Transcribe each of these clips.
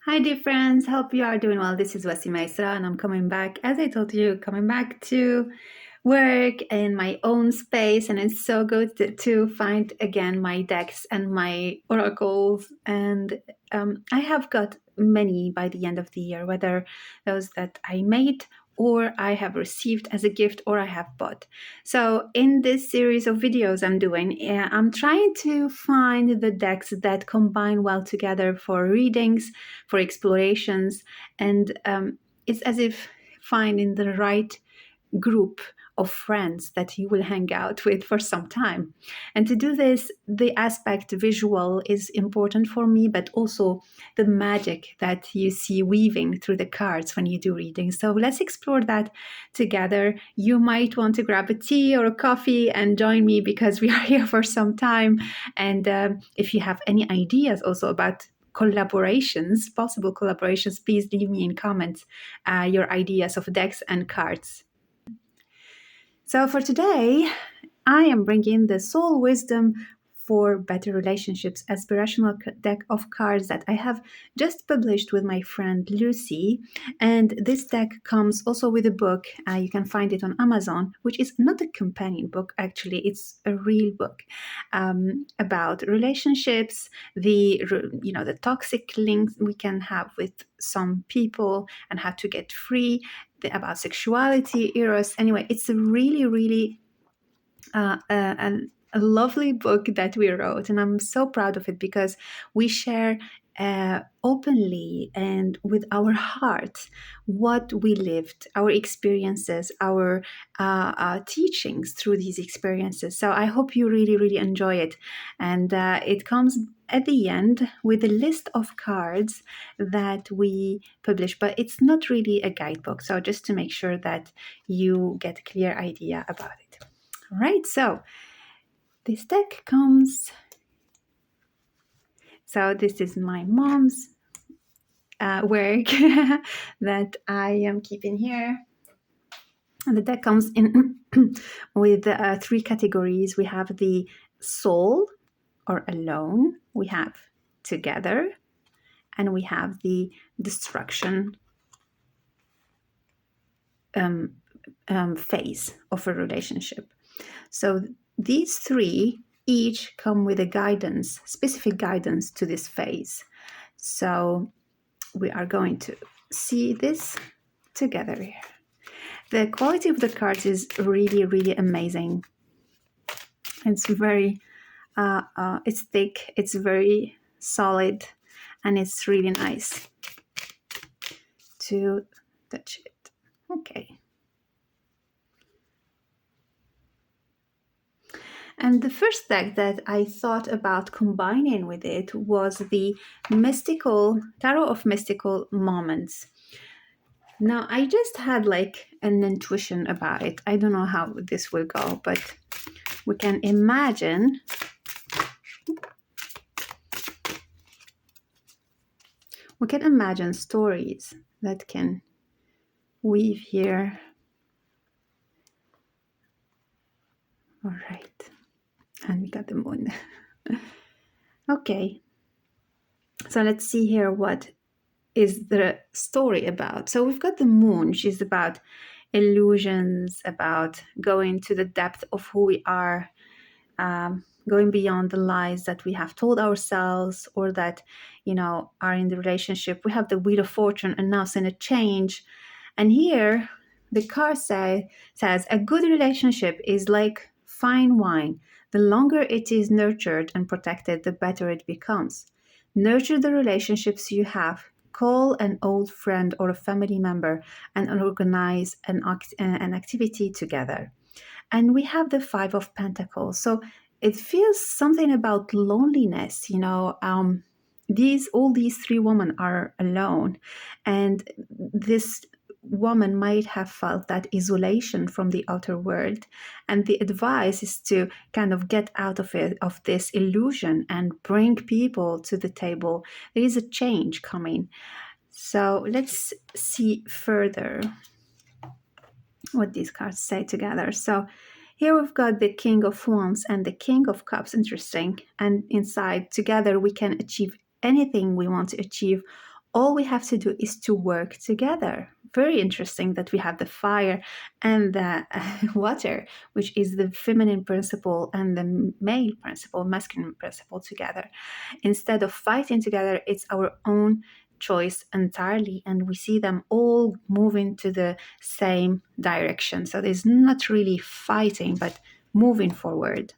Hi, dear friends. Hope you are doing well. This is Wasima Isra, and I'm coming back, as I told you, coming back to work in my own space. And it's so good to find again my decks and my oracles. And I have got many by the end of the year, whether those that I made or I have received as a gift or I have bought. So in this series of videos I'm doing, I'm trying to find the decks that combine well together for readings, for explorations, and it's as if finding the right group of friends that you will hang out with for some time. And to do this, the aspect visual is important for me, but also the magic that you see weaving through the cards when you do reading. So let's explore that together. You might want to grab a tea or a coffee and join me because we are here for some time. And if you have any ideas also about collaborations, possible collaborations, please leave me in comments your ideas of decks and cards. So for today, I am bringing the Soul Wisdom for Better Relationships aspirational deck of cards that I have just published with my friend Lucy. And this deck comes also with a book. You can find it on Amazon, which is not a companion book, actually. It's a real book about relationships, the toxic links we can have with some people and how to get free, about sexuality, eros. Anyway, it's a really, really a lovely book that we wrote, and I'm so proud of it because we share openly and with our hearts what we lived, our experiences, our teachings through these experiences. So I hope you really, really enjoy it. And it comes at the end with a list of cards that we publish, but it's not really a guidebook. So just to make sure that you get a clear idea about it. All right, so this deck comes. So this is my mom's work that I am keeping here. And the deck comes in with three categories. We have the soul or alone, we have together, and we have the destruction phase of a relationship. So these three each come with a guidance, specific guidance to this phase. So we are going to see this together here. The quality of the cards is really, really amazing. It's very, it's thick, it's very solid, and it's really nice to touch it. Okay. And the first deck that I thought about combining with it was the mystical Tarot of Mystical Moments. Now, I just had like an intuition about it. I don't know how this will go, but we can imagine stories that can weave here. All right. And we got the moon. Okay. So let's see here what is the story about. So we've got the moon. She's about illusions, about going to the depth of who we are, going beyond the lies that we have told ourselves or that, are in the relationship. We have the Wheel of Fortune announcing a change. And here the card says a good relationship is like fine wine. The longer it is nurtured and protected, the better it becomes. Nurture the relationships you have. Call an old friend or a family member and organize an activity together. And we have the Five of Pentacles. So it feels something about loneliness, all these three women are alone, and this woman might have felt that isolation from the outer world, and the advice is to kind of get out of this illusion and bring people to the table. There is a change coming. So let's see further what these cards say together. So here we've got the King of Wands and the King of Cups. Interesting. And inside, together, we can achieve anything we want to achieve All we have to do is to work together. Very interesting that we have the fire and the water, which is the feminine principle, and the male principle, masculine principle together. Instead of fighting together, it's our own choice entirely, and we see them all moving to the same direction. So there's not really fighting, but moving forward.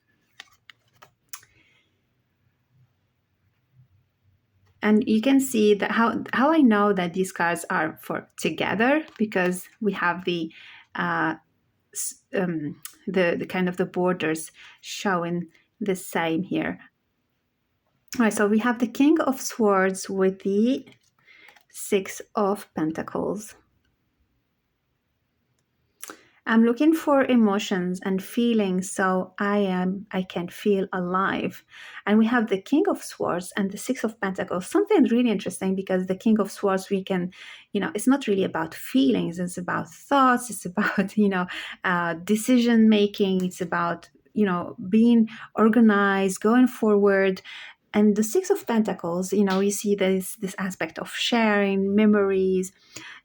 And you can see that how I know that these cards are for together, because we have uh, the kind of the borders showing the same here. All right, so we have the King of Swords with the Six of Pentacles. I'm looking for emotions and feelings, so I can feel alive. And we have the King of Swords and the Six of Pentacles. Something really interesting, because the King of Swords, we can, it's not really about feelings. It's about thoughts. It's about, decision making. It's about, being organized, going forward. And the Six of Pentacles, you see this aspect of sharing memories.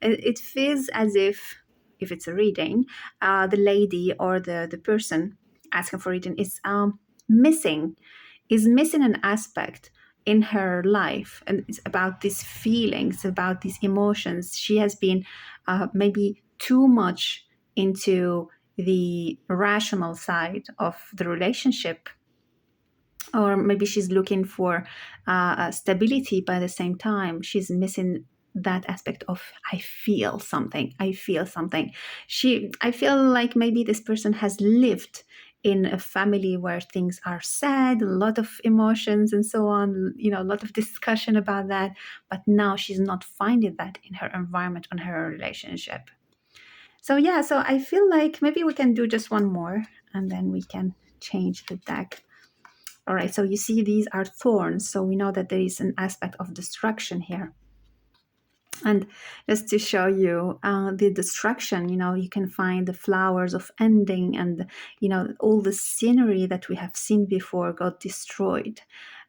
It feels as if it's a reading, the lady or the person asking for reading missing is missing an aspect in her life, and it's about these feelings, about these emotions. She has been maybe too much into the rational side of the relationship, or maybe she's looking for stability, but at the same time she's missing that aspect of I feel something. I feel like maybe this person has lived in a family where things are sad, a lot of emotions and so on, a lot of discussion about that, but now she's not finding that in her environment, on her relationship. So yeah, so I feel like maybe we can do just one more, and then we can change the deck. All right, so you see these are thorns, so we know that there is an aspect of destruction here. And just to show you the destruction, you can find the flowers of ending, and, all the scenery that we have seen before got destroyed.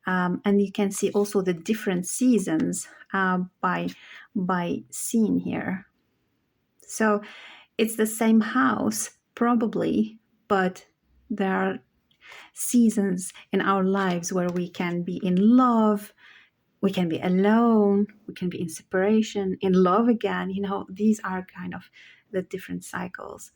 And you can see also the different seasons by scene here. So it's the same house, probably, but there are seasons in our lives where we can be in love, we can be alone, we can be in separation, in love again. These are kind of the different cycles.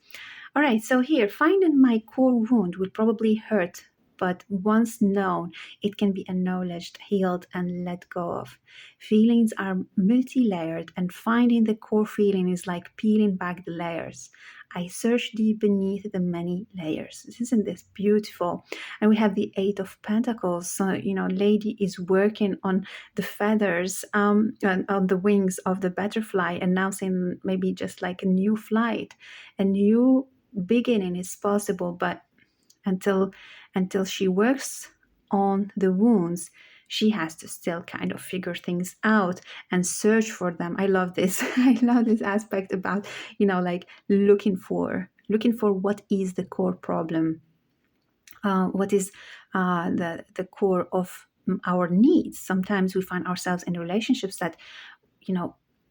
All right, so here, finding my core wound will probably hurt, but once known, it can be acknowledged, healed, and let go of. Feelings are multi layered, and finding the core feeling is like peeling back the layers. I search deep beneath the many layers. Isn't this beautiful? And we have the Eight of Pentacles. So, lady is working on the feathers, on the wings of the butterfly, announcing maybe just like a new flight, a new beginning is possible. But until she works on the wounds, she has to still kind of figure things out and search for them. I love this. I love this aspect about, like looking for what is the core problem, what is the core of our needs. Sometimes we find ourselves in relationships that,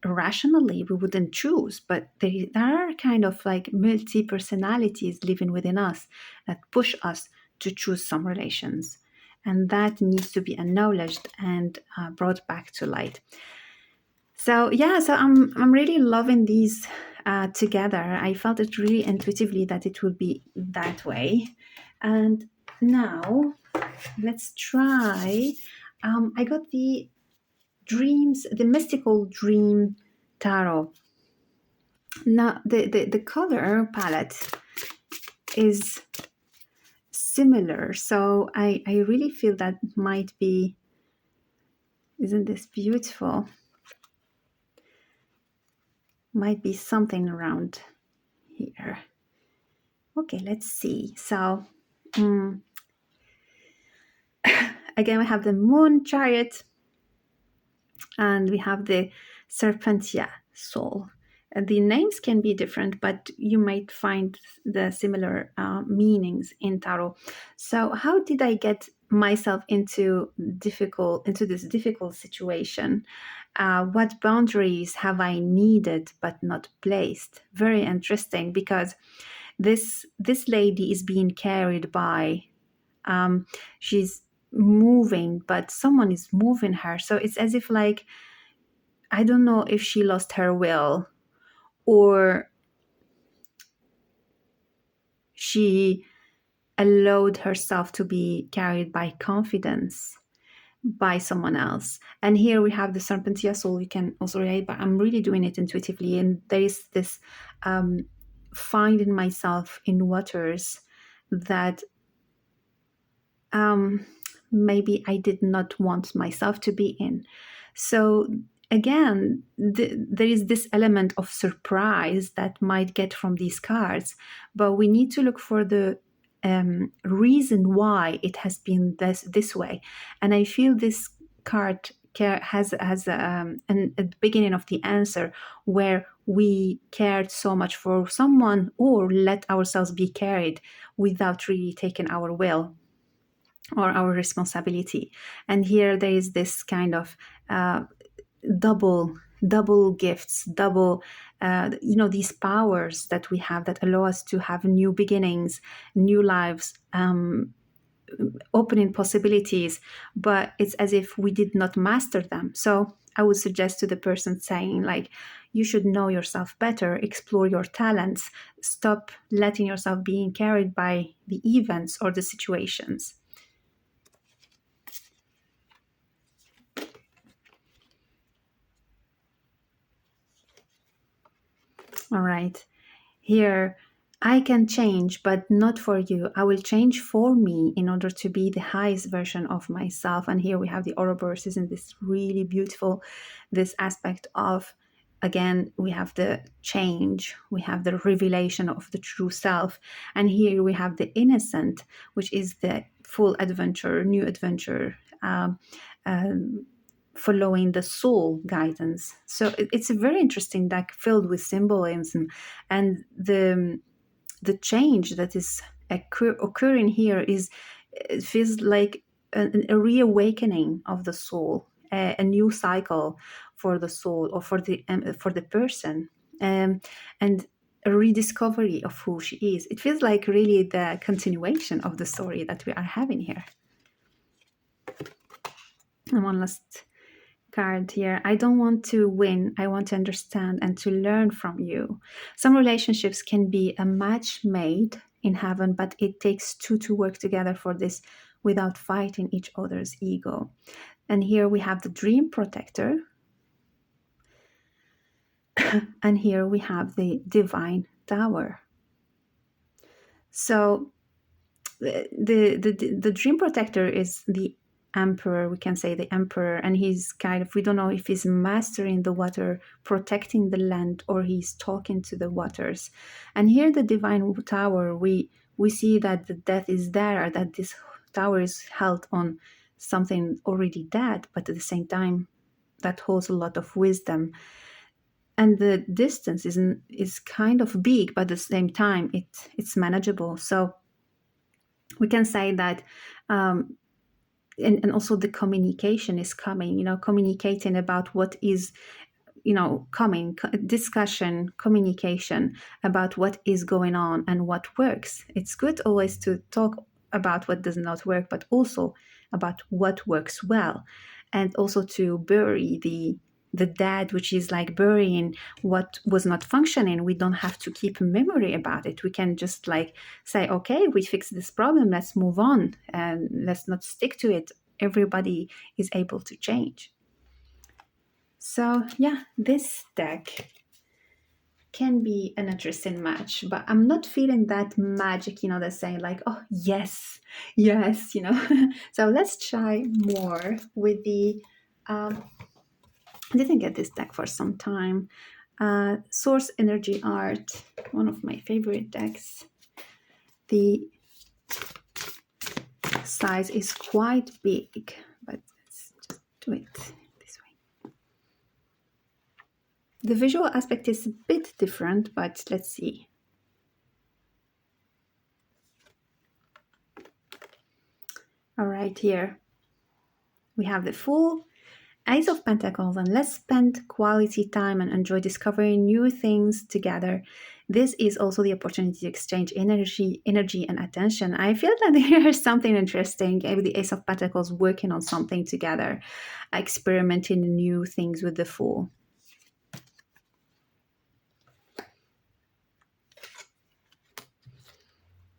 rationally we wouldn't choose, but there are kind of like multi personalities living within us that push us to choose some relations, and that needs to be acknowledged and brought back to light. So yeah, so I'm really loving these together. I felt it really intuitively that it would be that way. And now let's try. I got the dreams, the mystical dream tarot. Now the color palette is similar, so I really feel that might be. Isn't this beautiful? Might be something around here. Okay, let's see. So again, we have the Moon Chariot, and we have the Serpentia Soul. The names can be different, but you might find the similar meanings in tarot. So how did I get myself into this difficult situation? What boundaries have I needed but not placed? Very interesting, because this lady is being carried by, she's moving, but someone is moving her. So it's as if, like, I don't know if she lost her will, or she allowed herself to be carried by confidence by someone else. And here we have the Serpentia soul. You can also relate, but I'm really doing it intuitively. And there is this finding myself in waters that maybe I did not want myself to be in. So again, there is this element of surprise that might get from these cards, but we need to look for the reason why it has been this way. And I feel this card has a beginning of the answer, where we cared so much for someone or let ourselves be carried without really taking our will or our responsibility. And here there is this kind of double gifts, double these powers that we have that allow us to have new beginnings, new lives, opening possibilities, but it's as if we did not master them. So I would suggest to the person saying, like, you should know yourself better, explore your talents, stop letting yourself being carried by the events or the situations. All right. Here, I can change, but not for you. I will change for me in order to be the highest version of myself. And here we have the Ouroboros, isn't this really beautiful? This aspect of, again, we have the change, we have the revelation of the true self. And here we have the innocent, which is the full adventure, new adventure. Following the soul guidance. So it's a very interesting deck filled with symbolism, and the change that is occurring here is, it feels like a reawakening of the soul, a new cycle for the soul or for the person, and a rediscovery of who she is. It feels like really the continuation of the story that we are having here. And one last card here. I don't want to win. I want to understand and to learn from you. Some relationships can be a match made in heaven, but it takes two to work together for this without fighting each other's ego. And here we have the dream protector. And here we have the divine tower. So the dream protector is the emperor, we can say the emperor, and he's kind of, we don't know if he's mastering the water, protecting the land, or he's talking to the waters. And here the divine tower, we see that the death is there, that this tower is held on something already dead, but at the same time that holds a lot of wisdom. And the distance is kind of big, but at the same time it's manageable. So we can say that and also the communication is coming, communicating about what is, coming, discussion, communication about what is going on and what works. It's good always to talk about what does not work, but also about what works well, and also to bury the dead, which is like burying what was not functioning. We don't have to keep a memory about it. We can just like say, okay, we fixed this problem, let's move on, and let's not stick to it. Everybody is able to change. So yeah, this deck can be an interesting match, but I'm not feeling that magic, that's saying like, oh yes, yes, So let's try more with the I didn't get this deck for some time. Source Energy Art, one of my favorite decks. The size is quite big, but let's just do it this way. The visual aspect is a bit different, but let's see. All right, here we have the Fool, Ace of Pentacles, and let's spend quality time and enjoy discovering new things together. This is also the opportunity to exchange energy and attention. I feel that there is something interesting with the Ace of Pentacles working on something together, experimenting new things with the Fool.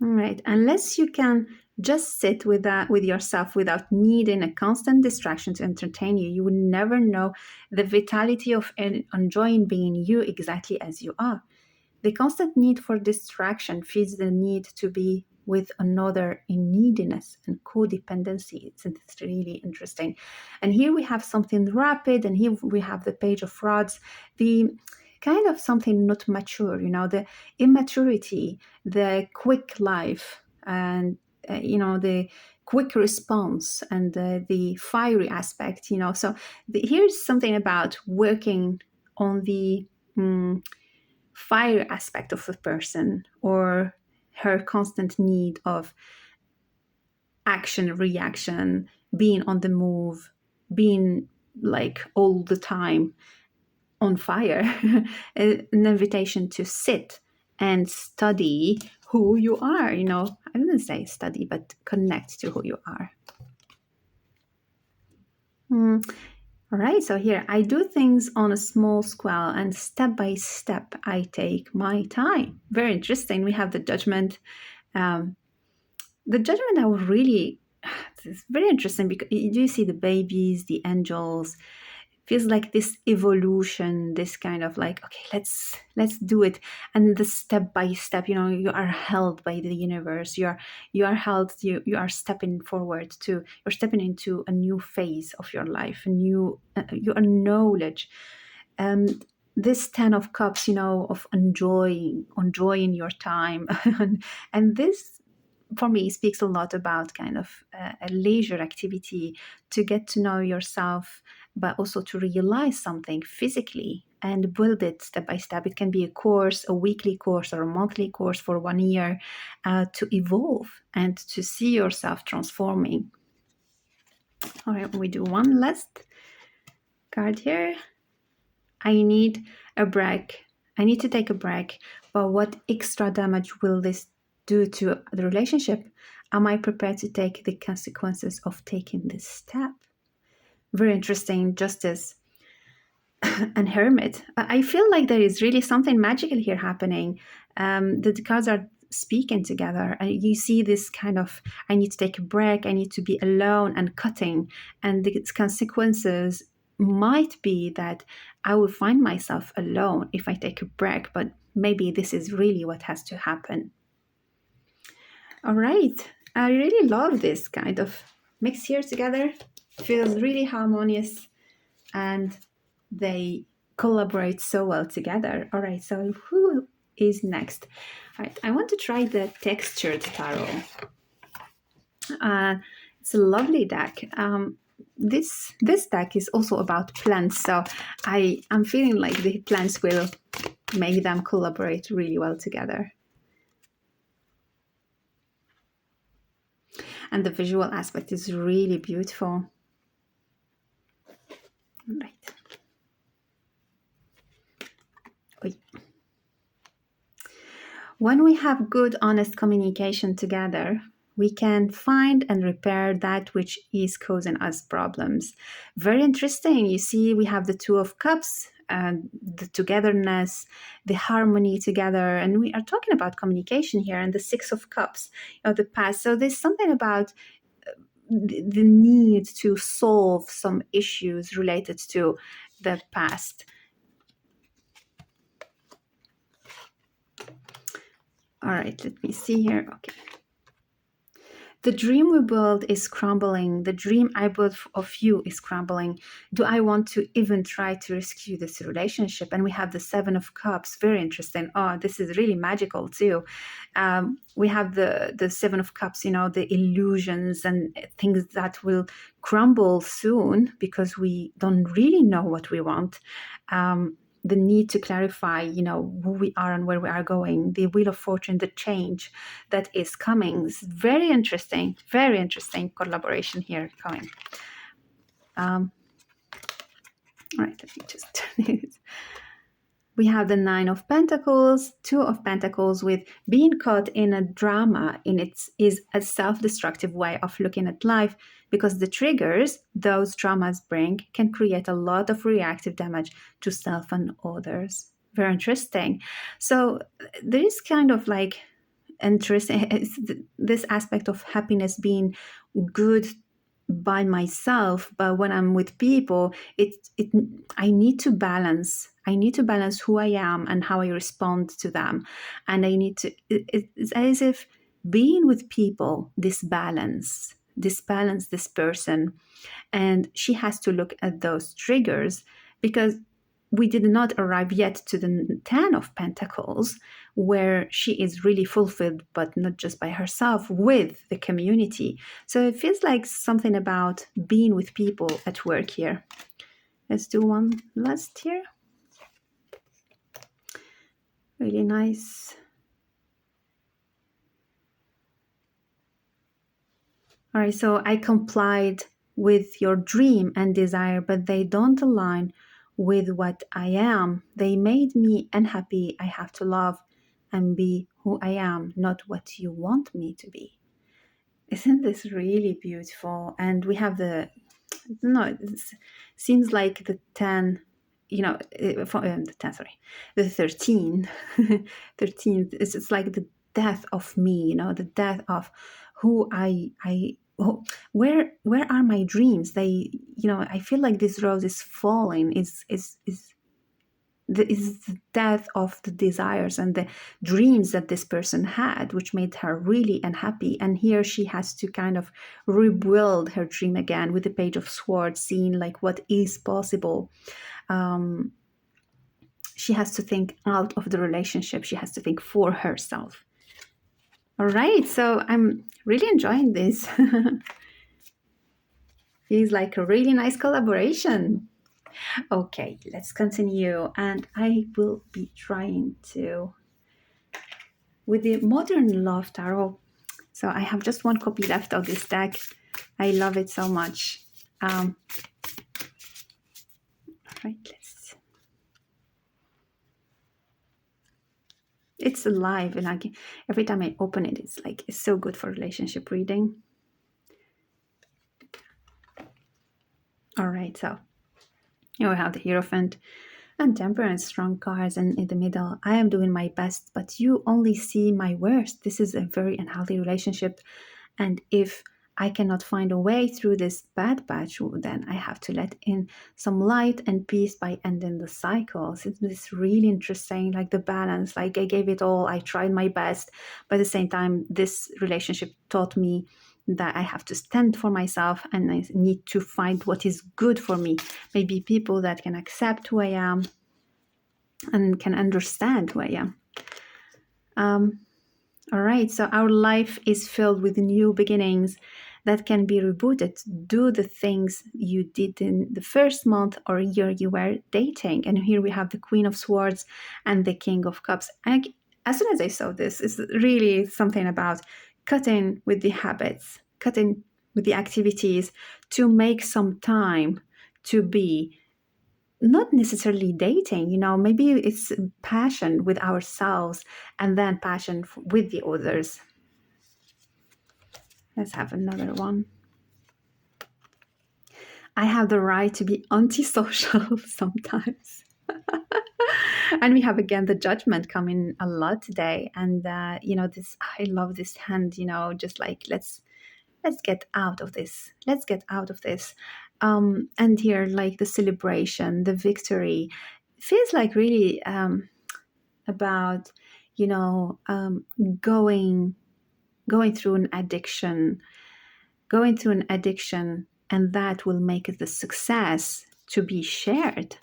All right, unless you can just sit with yourself without needing a constant distraction to entertain you, you will never know the vitality of enjoying being you exactly as you are. The constant need for distraction feeds the need to be with another in neediness and codependency. It's really interesting. And here we have something rapid, and here we have the Page of Rods, the kind of something not mature, the immaturity, the quick life, and the quick response, and the fiery aspect. So here's something about working on the fire aspect of a person, or her constant need of action, reaction, being on the move, being like all the time on fire. An invitation to sit and study who you are. I didn't say study, but connect to who you are. All right, so here I do things on a small scale, and step by step I take my time. Very interesting. We have the Judgment. The Judgment, I would really, it's very interesting because you see the babies, the angels. Feels like this evolution, this kind of like, okay, let's do it, and the step by step, you are held by the universe. You are held. You are stepping forward you're stepping into a new phase of your life, a new your knowledge. This 10 of Cups, of enjoying your time, and this, for me, speaks a lot about kind of a leisure activity to get to know yourself, but also to realize something physically and build it step by step. It can be a course, a weekly course, or a monthly course for 1 year, to evolve and to see yourself transforming. All right, we do one last card here. I need a break. I need to take a break, but what extra damage will this do to the relationship? Am I prepared to take the consequences of taking this step? Very interesting. Justice and Hermit. I feel like there is really something magical here happening. The cards are speaking together, and you see this kind of, I need to take a break, I need to be alone, and cutting, and the consequences might be that I will find myself alone if I take a break, but maybe this is really what has to happen. All right, I really love this kind of mix here together. Feels really harmonious, and they collaborate so well together. All right, so who is next? All right, I want to try the Textured Tarot. It's a lovely deck. This deck is also about plants, so I'm feeling like the plants will make them collaborate really well together. And the visual aspect is really beautiful. Right. When we have good, honest communication together, we can find and repair that which is causing us problems. Very interesting. You see, we have the Two of Cups, the togetherness, the harmony together, and we are talking about communication here, and the Six of Cups, the past. So there's something about the need to solve some issues related to the past. All right, let me see here. Okay. The dream we build is crumbling. The dream I built of you is crumbling. Do I want to even try to rescue this relationship? And we have the Seven of Cups. Very interesting. Oh, this is really magical too. We have the Seven of Cups, the illusions and things that will crumble soon because we don't really know what we want. the need to clarify, who we are and where we are going, the wheel of fortune, the change that is coming. It's very interesting collaboration here coming. All right, let me just turn it. We have the Nine of Pentacles, Two of Pentacles, with being caught in a drama in its is a self-destructive way of looking at life, because the triggers those dramas bring can create a lot of reactive damage to self and others. Very interesting. So there is kind of like interesting this aspect of happiness being good by myself, but when I'm with people, it I need to balance. I need to balance who I am and how I respond to them, and I need to. It's as if being with people, this person, and she has to look at those triggers, because we did not arrive yet to the Ten of Pentacles, where she is really fulfilled, but not just by herself, with the community. So it feels like something about being with people at work here. Let's do one last here. Really nice. All right, so I complied with your dream and desire, but they don't align with what I am. They made me unhappy. I have to love and be who I am, not what you want me to be. Isn't this really beautiful? And we have no, it seems like the 10, the 10, sorry, the 13, 13, it's like the death of me, the death of who where are my dreams? I feel like this rose is falling, is the death of the desires and the dreams that this person had, which made her really unhappy. And here she has to kind of rebuild her dream again with the Page of Swords, seeing like what is possible. She has to think out of the relationship. She has to think for herself. All right, so I'm really enjoying this. Feels like a really nice collaboration. Okay, let's continue. And I will be trying to with the Modern Love Tarot. So I have just one copy left of this deck. I love it so much. All right, it's alive, and every time I open it, it's so good for relationship reading. All right, so here we have the Hierophant and Temperance, strong cards, and in the middle, I am doing my best, but you only see my worst. This is a very unhealthy relationship, and if I cannot find a way through this bad patch, then I have to let in some light and peace by ending the cycles. It's really interesting, like the balance. Like I gave it all, I tried my best, but at the same time, this relationship taught me that I have to stand for myself, and I need to find what is good for me. Maybe people that can accept who I am and can understand who I am. All right, so our life is filled with new beginnings that can be rebooted. Do the things you did in the first month or year you were dating. And here we have the Queen of Swords and the King of Cups. And as soon as I saw this, it's really something about cutting with the habits, cutting with the activities to make some time to be not necessarily dating, maybe it's passion with ourselves and then passion with the others. Let's have another one. I have the right to be antisocial sometimes. And we have again the Judgment coming a lot today. And this, I love this hand, just like let's get out of this. Let's get out of this. And here, like the celebration, the victory, feels like really about, going through an addiction, and that will make it the success to be shared.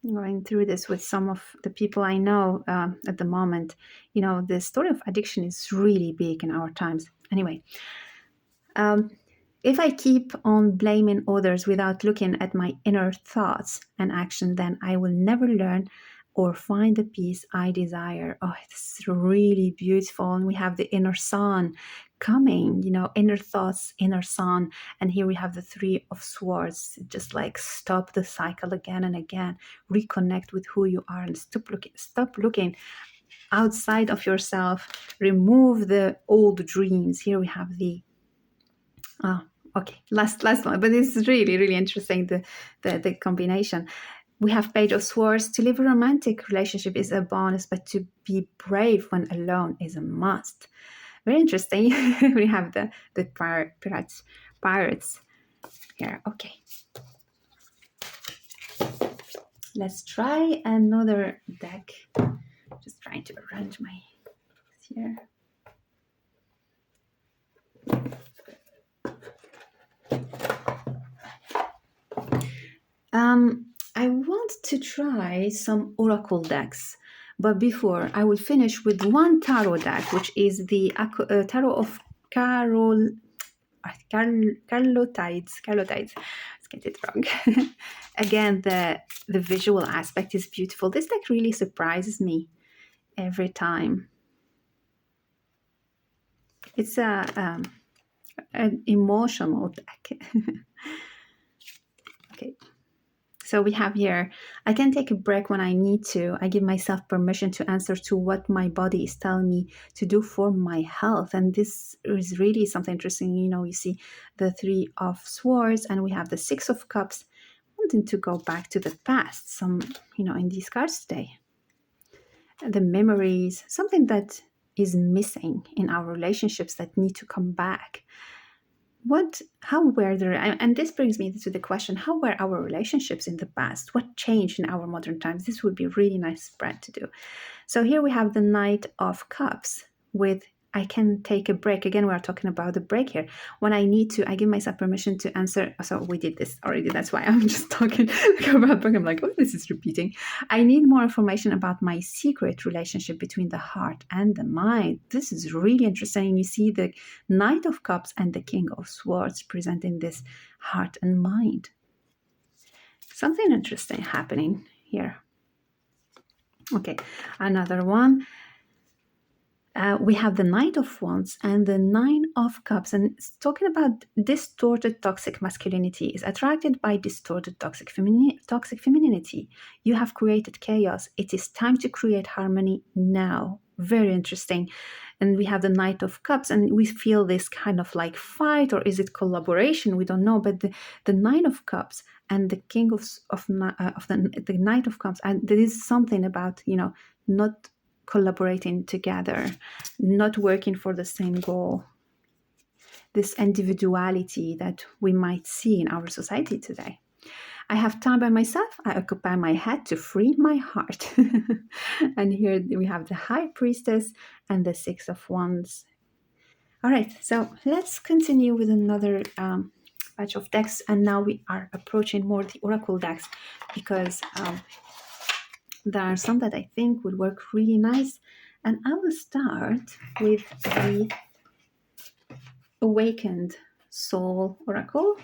Going through this with some of the people I know at the moment, the story of addiction is really big in our times. Anyway, If I keep on blaming others without looking at my inner thoughts and action, then I will never learn or find the peace I desire. Oh, it's really beautiful. And we have the inner sun coming, inner thoughts, inner sun. And here we have the Three of Swords, just like stop the cycle again and again, reconnect with who you are and stop looking outside of yourself, remove the old dreams. Here we have the okay, last one, but it's really, really interesting, the combination. We have Page of Swords. To live a romantic relationship is a bonus, but to be brave when alone is a must. Very interesting. We have the pirates here. Okay, let's try another deck. Just trying to arrange my here. I want to try some oracle decks, but before I will finish with one tarot deck, which is the Tarot of Carlotides. Let's get it wrong. Again, the visual aspect is beautiful. This deck really surprises me every time. It's an emotional deck. Okay. So we have here, I can take a break when I need to. I give myself permission to answer to what my body is telling me to do for my health. And this is really something interesting. You see the Three of Swords and we have the Six of Cups, wanting to go back to the past, some, in these cards today. The memories, something that is missing in our relationships that need to come back. And this brings me to the question, how were our relationships in the past? What changed in our modern times? This would be a really nice spread to do. So here we have the Knight of Cups with I can take a break. Again, we are talking about the break here. When I need to, I give myself permission to answer. So we did this already. That's why I'm just talking about break. I'm like, oh, this is repeating. I need more information about my secret relationship between the heart and the mind. This is really interesting. You see the Knight of Cups and the King of Swords presenting this heart and mind. Something interesting happening here. Okay, another one. We have the Knight of Wands and the Nine of Cups, and it's talking about distorted toxic masculinity is attracted by distorted toxic femininity. You have created chaos. It is time to create harmony now. Very interesting. And we have the Knight of Cups, and we feel this kind of like fight, or is it collaboration? We don't know. But the Nine of Cups and the King of the Knight of Cups, and there is something about not collaborating together, not working for the same goal. This individuality that we might see in our society today. I have time by myself. I occupy my head to free my heart. And here we have the High Priestess and the Six of Wands. All right, so let's continue with another batch of decks. And now we are approaching more the Oracle decks because there are some that I think would work really nice. And I will start with the Awakened Soul Oracle.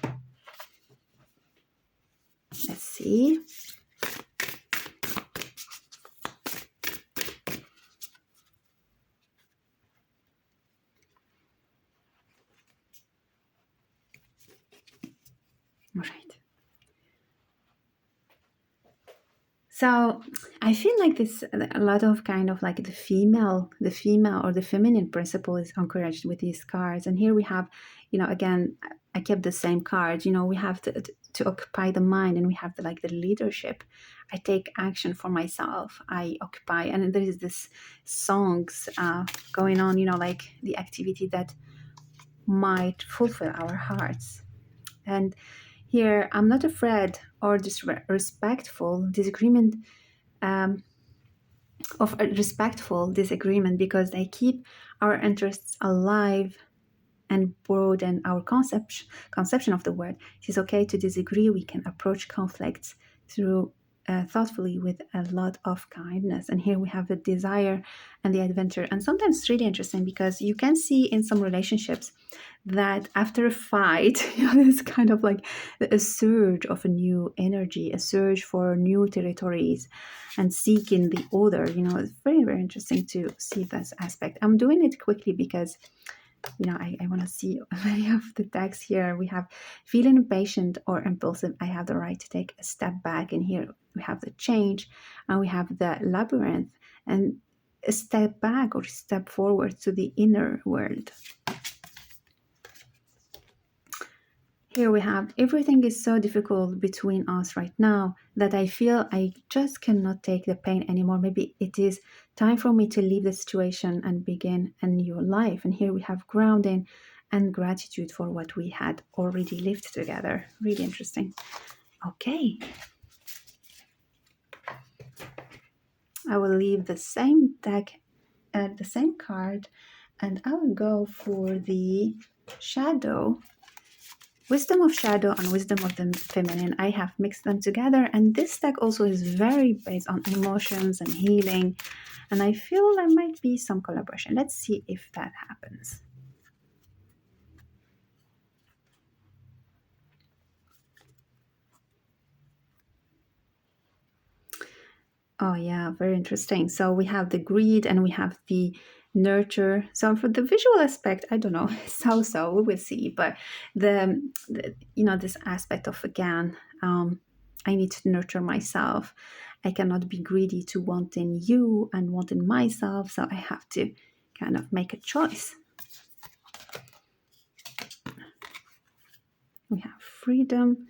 Let's see. All right. So I feel like this a lot of kind of like the female or the feminine principle is encouraged with these cards. And here we have, again, I kept the same cards. We have to occupy the mind, and we have the leadership. I take action for myself. I occupy, and there is this songs going on. Like the activity that might fulfill our hearts. And here, I'm not afraid or disrespectful disagreement of a respectful disagreement because they keep our interests alive and broaden our conception of the word. It is okay to disagree. We can approach conflicts through thoughtfully with a lot of kindness. And here we have the desire and the adventure. And sometimes it's really interesting because you can see in some relationships that after a fight, there's kind of like a surge of a new energy, a surge for new territories and seeking the other. It's very, very interesting to see this aspect. I'm doing it quickly because I want to see many of the tags here. We have feeling impatient or impulsive. I have the right to take a step back. And here we have the change, and we have the labyrinth, and a step back or step forward to the inner world. Here we have everything is so difficult between us right now that I feel I just cannot take the pain anymore. Maybe it is time for me to leave the situation and begin a new life. And here we have grounding and gratitude for what we had already lived together. Really interesting. Okay. I will leave the same deck and the same card, and I will go for the shadow. Wisdom of Shadow and Wisdom of the Feminine. I have mixed them together, and this deck also is very based on emotions and healing, and I feel there might be some collaboration. Let's see if that happens. Oh yeah, very interesting. So we have the greed and we have the nurture. So for the visual aspect, I don't know, so we will see. But this aspect of, again, I need to nurture myself. I cannot be greedy to wanting you and wanting myself. So I have to kind of make a choice. We have freedom,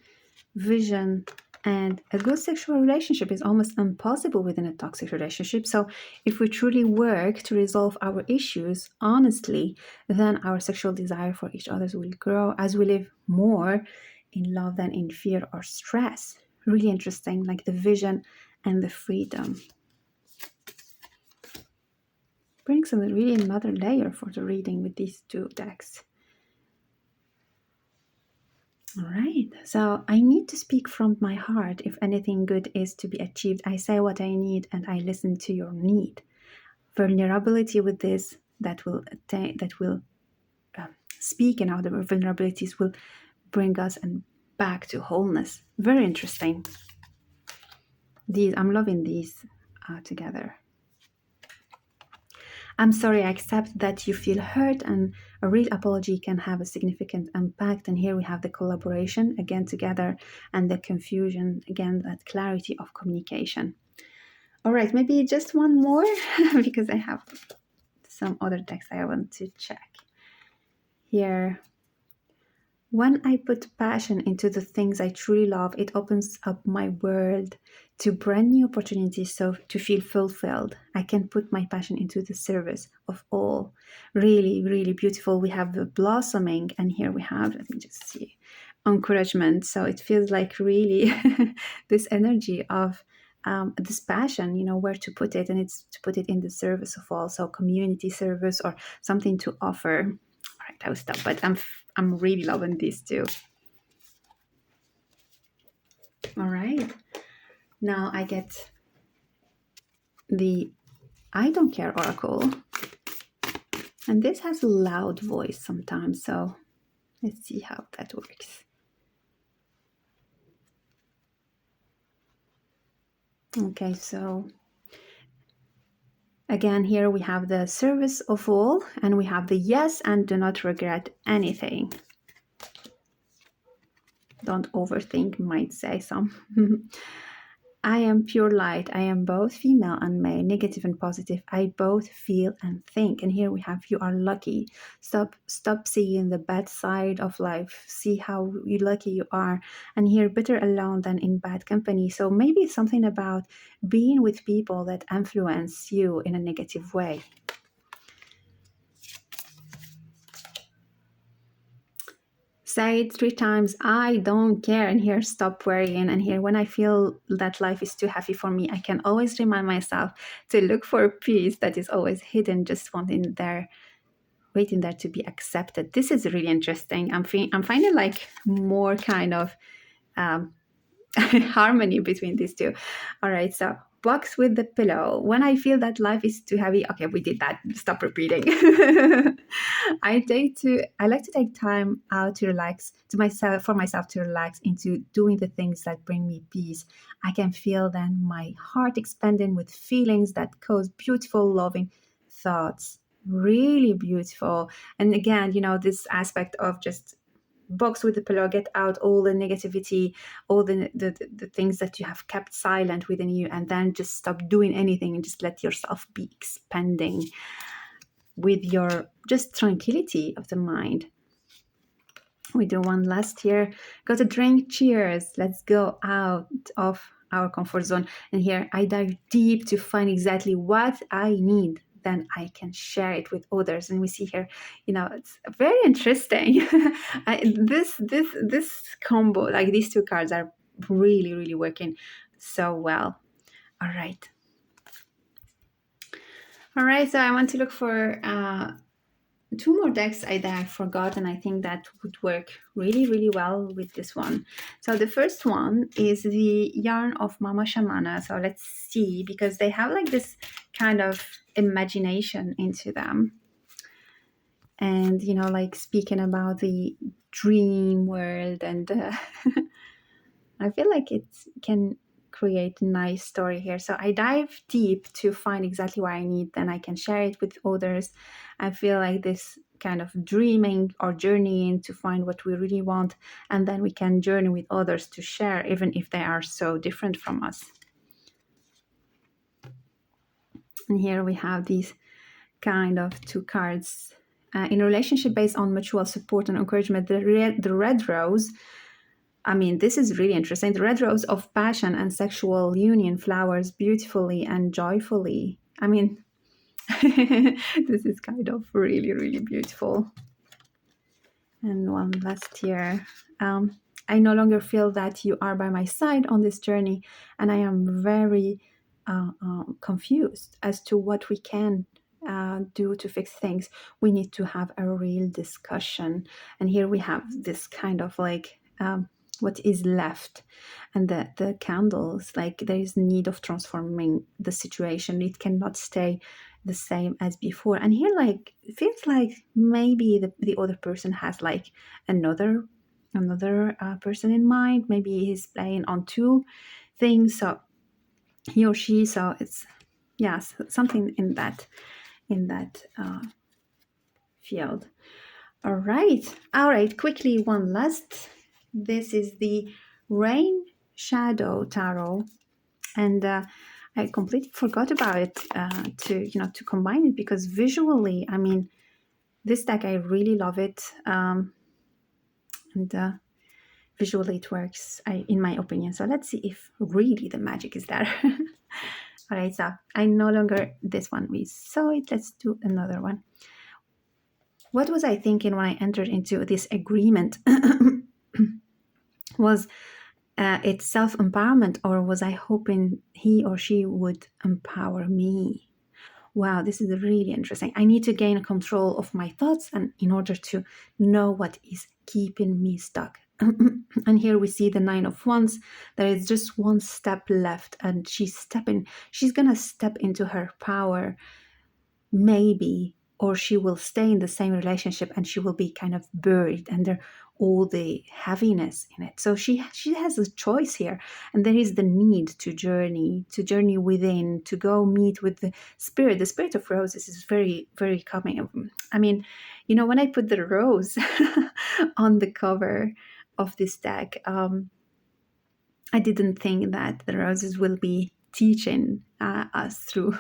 vision, and a good sexual relationship is almost impossible within a toxic relationship. So if we truly work to resolve our issues honestly, then our sexual desire for each other will grow as we live more in love than in fear or stress. Really interesting, like the vision and the freedom. Brings a really another layer for the reading with these two decks. All right, so I need to speak from my heart. If anything good is to be achieved, I say what I need and I listen to your need. Vulnerability with this that will speak, and other vulnerabilities will bring us and back to wholeness. Very interesting. I'm loving these together. I'm sorry, I accept that you feel hurt, and a real apology can have a significant impact. And here we have the collaboration again together, and the confusion, again, that clarity of communication. All right, maybe just one more because I have some other decks I want to check. Here, when I put passion into the things I truly love, it opens up my world to brand new opportunities, so to feel fulfilled. I can put my passion into the service of all. Really, really beautiful. We have the blossoming, and here we have, let me just see, encouragement. So it feels like really this energy of this passion, where to put it, and it's to put it in the service of all. So community service or something to offer. All right, I will stop, but I'm really loving these two. All right. Now I get the I Don't Care Oracle. And this has a loud voice sometimes, so let's see how that works. Okay, so again, here we have the service of all, and we have the yes and do not regret anything. Don't overthink, might say some. I am pure light. I am both female and male, negative and positive. I both feel and think. And here we have you are lucky. Stop seeing the bad side of life. See how lucky you are. And here, better alone than in bad company. So maybe it's something about being with people that influence you in a negative way. Say it 3 times, I don't care, and here stop worrying. And here, when I feel that life is too heavy for me, I can always remind myself to look for peace that is always hidden, just wanting there, waiting there to be accepted. This is really interesting. I'm finding like more kind of harmony between these two. All right, so box with the pillow. When I feel that life is too heavy, okay, we did that. Stop repeating. I like to take time out to relax for myself to relax into doing the things that bring me peace. I can feel then my heart expanding with feelings that cause beautiful, loving thoughts. Really beautiful. And again, this aspect of just box with the pillow, get out all the negativity, all the things that you have kept silent within you, and then just stop doing anything and just let yourself be expanding with your just tranquility of the mind. We do one last here. Got a drink. Cheers. Let's go out of our comfort zone. And here I dive deep to find exactly what I need. Then I can share it with others. And we see here, it's very interesting. This combo, like these two cards, are really, really working so well. All right. All right. So I want to look for two more decks that I forgot, and I think that would work really, really well with this one. So the first one is the Yarn of Mama Shamana. So let's see, because they have like this kind of imagination into them. And, like speaking about the dream world, and I feel like it can create a nice story here. So I dive deep to find exactly what I need, then I can share it with others. I feel like this kind of dreaming or journeying to find what we really want, and then we can journey with others to share, even if they are so different from us. And here we have these kind of two cards. In a relationship based on mutual support and encouragement, the red rose, I mean, this is really interesting. The red rose of passion and sexual union flowers beautifully and joyfully. I mean, this is kind of really, really beautiful. And one last here. I no longer feel that you are by my side on this journey, and I am very confused as to what we can do to fix things. We need to have a real discussion. And here we have this kind of like what is left, and the candles, like there is need of transforming the situation. It cannot stay the same as before. And here, like, it feels like maybe the other person has like another person in mind. Maybe he's playing on two things, so he or she. So it's something in that field. All right, quickly, one last. This is the Rain Shadow Tarot, and I completely forgot about it to combine it, because visually, I mean, this deck, I really love it, and visually it works, in my opinion. So let's see if really the magic is there. All right, so I no longer, this one we saw it. Let's do another one. What was I thinking when I entered into this agreement? Was it self-empowerment, or was I hoping he or she would empower me? Wow, this is really interesting. I need to gain control of my thoughts, and in order to know what is keeping me stuck. And here we see the Nine of Wands. There is just one step left, and she's gonna step into her power, maybe, or she will stay in the same relationship and she will be kind of buried under all the heaviness in it. So she has a choice here, and there is the need to journey within, to go meet with the spirit of roses is very, very coming. I mean, when I put the rose on the cover of this deck, I didn't think that the roses will be teaching us through.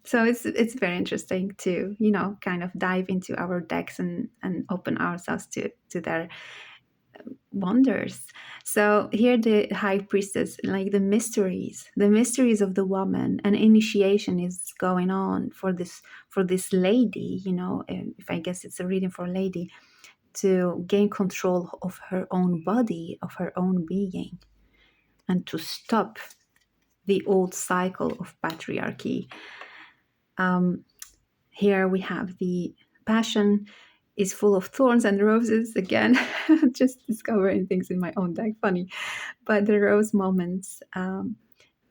So it's very interesting to kind of dive into our decks and open ourselves to their wonders. So here the High Priestess, like the mysteries of the woman, and initiation is going on for this lady. If I guess it's a reading for a lady, to gain control of her own body, of her own being, and to stop the old cycle of patriarchy. Here we have the passion. is full of thorns and roses again. Just discovering things in my own deck, funny. But the rose moments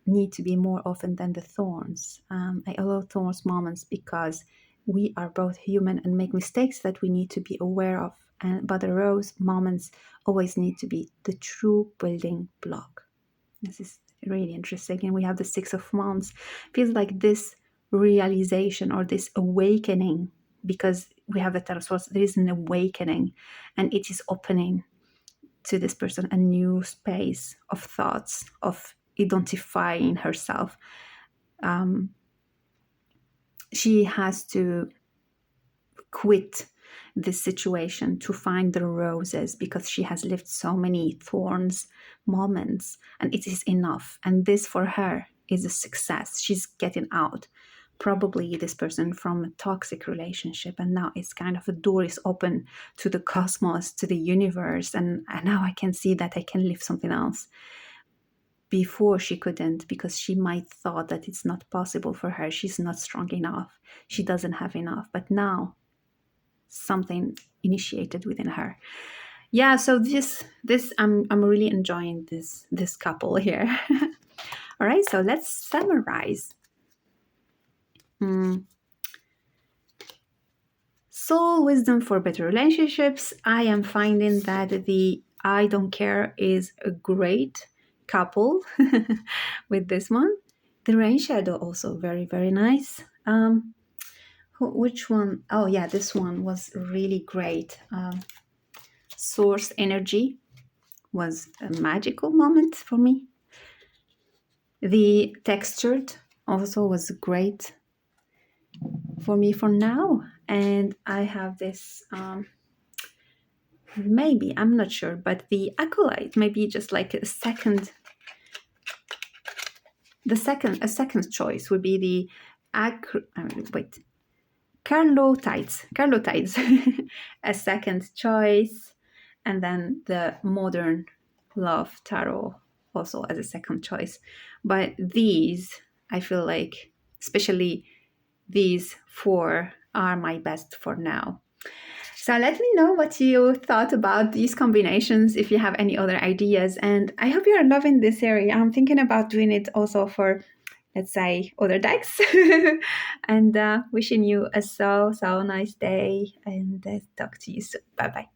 need to be more often than the thorns. I allow thorns moments because we are both human and make mistakes that we need to be aware of. But the rose moments always need to be the true building block. This is really interesting. And we have the Six of Wands. Feels like this realization or this awakening, because we have the Ten of Swords, there is an awakening, and it is opening to this person a new space of thoughts, of identifying herself. She has to quit this situation to find the roses, because she has lived so many thorns moments, and it is enough. And this for her is a success. She's getting out, probably this person, from a toxic relationship, and now it's kind of a door is open to the cosmos, to the universe, and now I can see that I can live something else. Before she couldn't, because she might thought that it's not possible for her, she's not strong enough, she doesn't have enough. But now something initiated within her. Yeah, so this I'm really enjoying this couple here. All right, so let's summarize. Soul wisdom for better relationships. I am finding that the I don't care is a great couple with this one. The rain shadow also very, very nice. Which one? Oh yeah, this one was really great. Source energy was a magical moment for me. The textured also was great for me for now. And I have this maybe, I'm not sure, but the acolyte, maybe just like a second choice would be the Carlotides, a second choice, and then the modern love tarot also as a second choice. But these, I feel like, especially these four, are my best for now. So let me know what you thought about these combinations, if you have any other ideas. And I hope you are loving this series. I'm thinking about doing it also for, let's say, other decks. And wishing you a so nice day, and talk to you soon. Bye-bye.